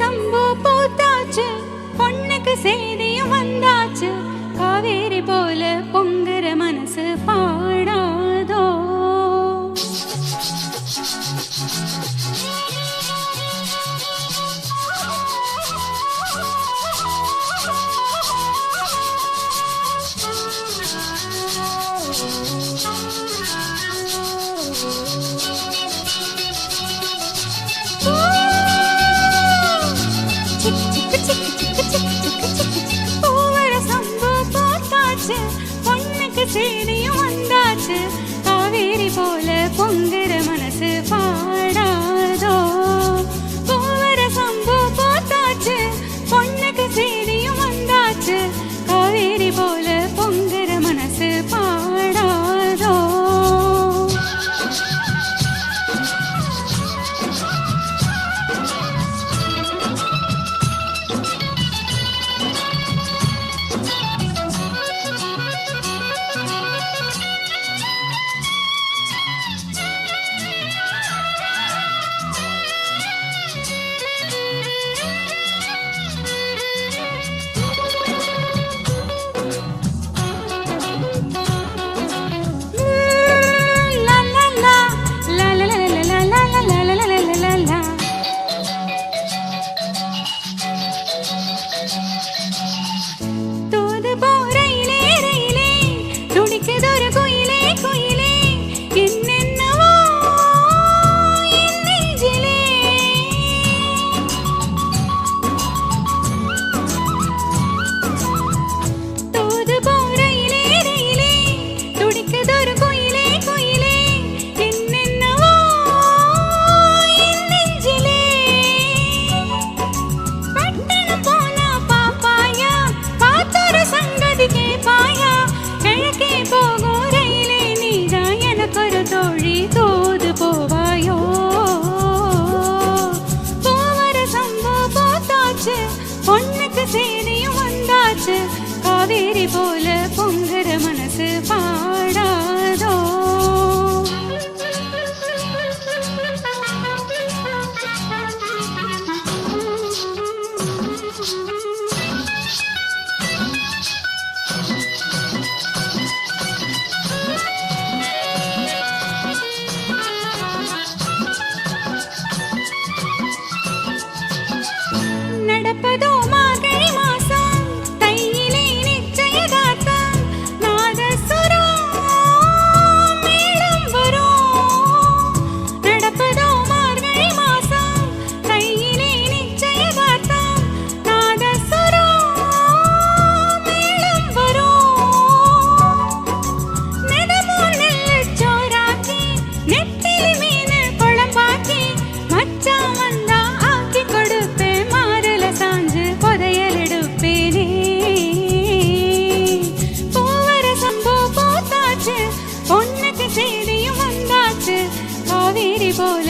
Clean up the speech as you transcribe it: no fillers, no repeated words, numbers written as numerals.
சம்பு பூத்தாச்சு, பொண்ணுக்கு செய்தியும் வந்தாச்சு. காவேரி போல பொங்குற மனசு பாடாதோ? பொண்ணுக்கு செய்தியும் வந்தாச்சு. காவேரி போல பொங்குற மனசு பாடாதோ? பூவர சம்பு போத்தாச்சு, பொண்ணுக்கு செய்தியும் வந்தாச்சு. காவேரி போல பொங்குற மனசு பாடாதோ? பொண்ணுக்கு செய்தியும் வந்தாச்சு. காவேரி போல பொங்குற மனசு பாடாதோ? நடப்பதோ மார்கழி மாசம், தையிலே நிச்சயதார்த்தம். நாதசுரம் மேளம் வரும். நடப்பதோ மார்கழி மாசம், தையிலே நிச்சயதார்த்தம். நாதசுரம் மேளம் வரும். நெடுமூல் நெல்லுச் சோறாக்கி, நெத்திலி மீன் குழம்பாக்கி, மச்சான் வந்தா ஆக்கி கொடுப்பேன். சாஞ்சு புதையல் எடுப்பேனே. பூவர சம்பு போத்தாச்சு, பொண்ணுக்கு செய்தியும் வந்தாச்சு. காவேரி போல